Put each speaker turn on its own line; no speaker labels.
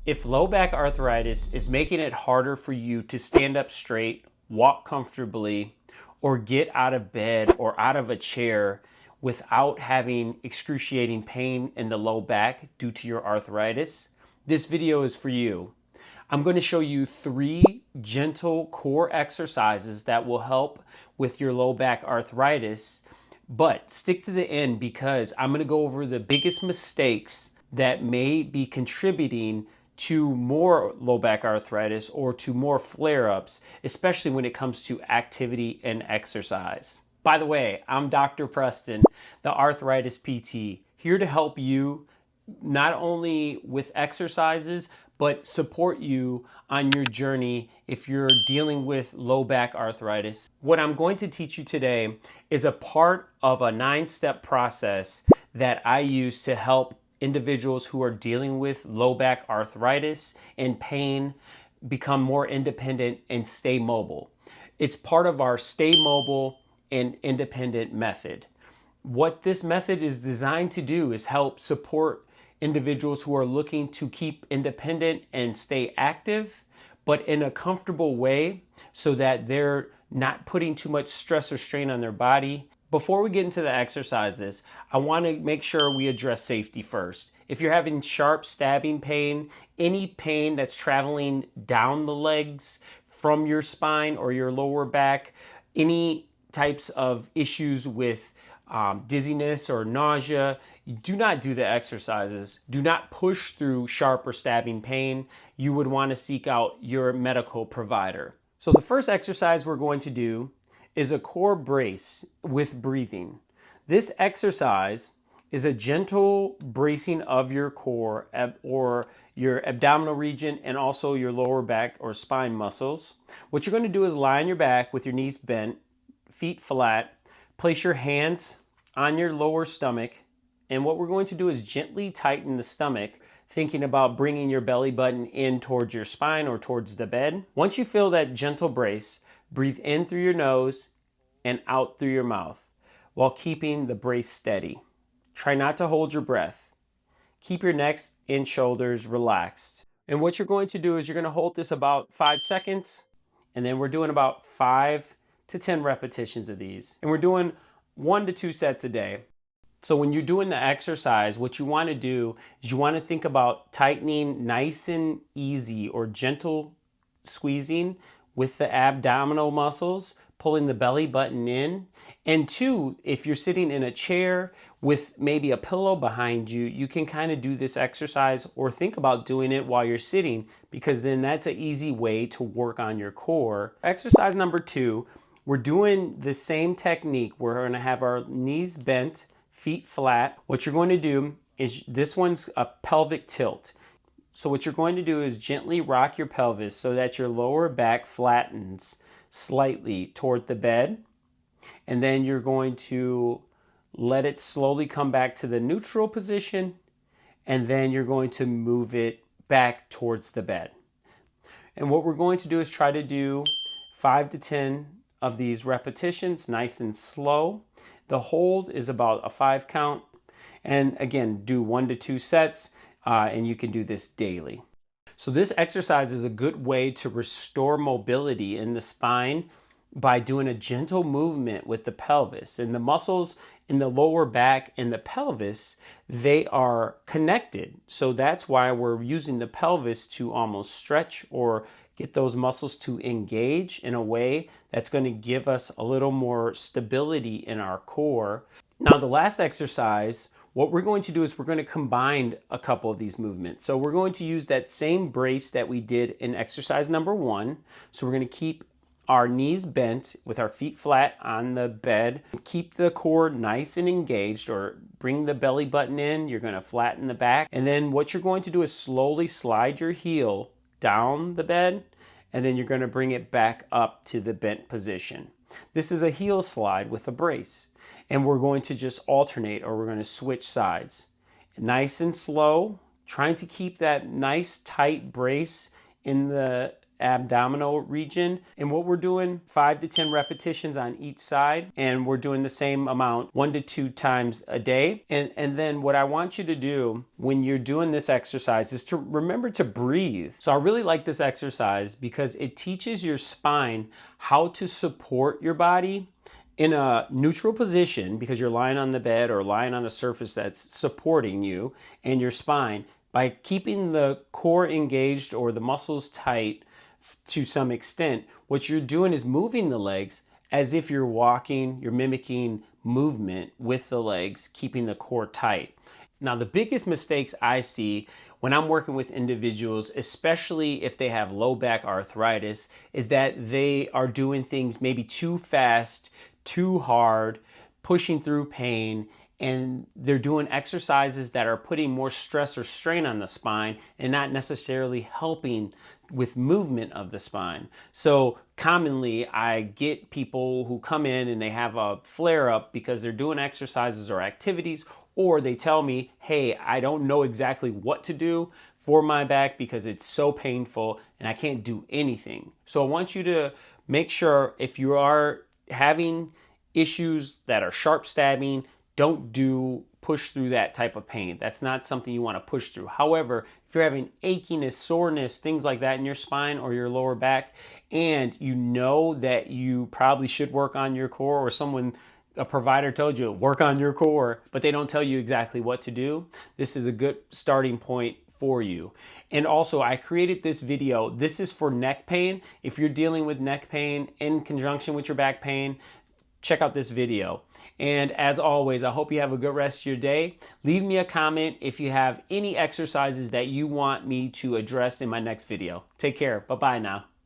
If low back arthritis is making it harder for you to stand up straight, walk comfortably, or get out of bed or out of a chair without having excruciating pain in the low back due to your arthritis, this video is for you. I'm going to show you 3 gentle core exercises that will help with your low back arthritis, but stick to the end because I'm going to go over the biggest mistakes that may be contributing to more low back arthritis or to more flare-ups, especially when it comes to activity and exercise. By the way, I'm Dr. Preston, the Arthritis PT, here to help you not only with exercises, but support you on your journey if you're dealing with low back arthritis. What I'm going to teach you today is a part of a 9-step process that I use to help individuals who are dealing with low back arthritis and pain become more independent and stay mobile. It's part of our stay mobile and independent method. What this method is designed to do is help support individuals who are looking to keep independent and stay active, but in a comfortable way so that they're not putting too much stress or strain on their body. Before we get into the exercises, I want to make sure we address safety first. If you're having sharp stabbing pain, any pain that's traveling down the legs from your spine or your lower back, any types of issues with dizziness or nausea, do not do the exercises. Do not push through sharp or stabbing pain. You would want to seek out your medical provider. So the first exercise we're going to do is a core brace with breathing. This exercise is a gentle bracing of your core or your abdominal region and also your lower back or spine muscles. What you're going to do is lie on your back with your knees bent, feet flat, place your hands on your lower stomach, and what we're going to do is gently tighten the stomach, thinking about bringing your belly button in towards your spine or towards the bed. Once you feel that gentle brace, breathe in through your nose and out through your mouth while keeping the brace steady. Try not to hold your breath. Keep your neck and shoulders relaxed. And what you're going to do is you're going to hold this about 5 seconds, and then we're doing about 5 to 10 repetitions of these. And we're doing 1 to 2 sets a day. So when you're doing the exercise, what you want to do is you want to think about tightening nice and easy or gentle squeezing with the abdominal muscles, pulling the belly button in. And 2, if you're sitting in a chair with maybe a pillow behind you, you can kind of do this exercise or think about doing it while you're sitting, because then that's an easy way to work on your core. Exercise number 2, we're doing the same technique. We're going to have our knees bent, feet flat. What you're going to do is, this one's a pelvic tilt. So what you're going to do is gently rock your pelvis so that your lower back flattens slightly toward the bed. And then you're going to let it slowly come back to the neutral position. And then you're going to move it back towards the bed. And what we're going to do is try to do 5 to 10 of these repetitions, nice and slow. The hold is about a 5 count. And again, do 1 to 2 sets, and you can do this daily. So this exercise is a good way to restore mobility in the spine by doing a gentle movement with the pelvis. And the muscles in the lower back and the pelvis, they are connected. So that's why we're using the pelvis to almost stretch or get those muscles to engage in a way that's going to give us a little more stability in our core. Now, the last exercise, what we're going to do is we're going to combine a couple of these movements. So we're going to use that same brace that we did in exercise number 1. So we're going to keep our knees bent with our feet flat on the bed. Keep the core nice and engaged, or bring the belly button in. You're going to flatten the back. And then what you're going to do is slowly slide your heel down the bed, and then you're going to bring it back up to the bent position. This is a heel slide with a brace. And we're going to just alternate, or we're going to switch sides. Nice and slow, trying to keep that nice tight brace in the abdominal region. And what we're doing, 5 to 10 repetitions on each side. And we're doing the same amount 1 to 2 times a day. And then what I want you to do when you're doing this exercise is to remember to breathe. So I really like this exercise because it teaches your spine how to support your body in a neutral position, because you're lying on the bed or lying on a surface that's supporting you and your spine, by keeping the core engaged or the muscles tight to some extent. What you're doing is moving the legs as if you're walking, you're mimicking movement with the legs, keeping the core tight. Now, the biggest mistakes I see when I'm working with individuals, especially if they have low back arthritis, is that they are doing things maybe too fast, too hard, pushing through pain, and they're doing exercises that are putting more stress or strain on the spine and not necessarily helping with movement of the spine. So commonly I get people who come in and they have a flare up because they're doing exercises or activities, or they tell me, hey, I don't know exactly what to do for my back because it's so painful and I can't do anything. So I want you to make sure, if you are having issues that are sharp stabbing, don't push through that type of pain. That's not something you want to push through. However, if you're having achiness, soreness, things like that in your spine or your lower back, and you know that you probably should work on your core, or a provider told you work on your core, but they don't tell you exactly what to do, this is a good starting point for you. And also, I created this video. This is for neck pain. If you're dealing with neck pain in conjunction with your back pain, check out this video. And as always, I hope you have a good rest of your day. Leave me a comment if you have any exercises that you want me to address in my next video. Take care. Bye-bye now.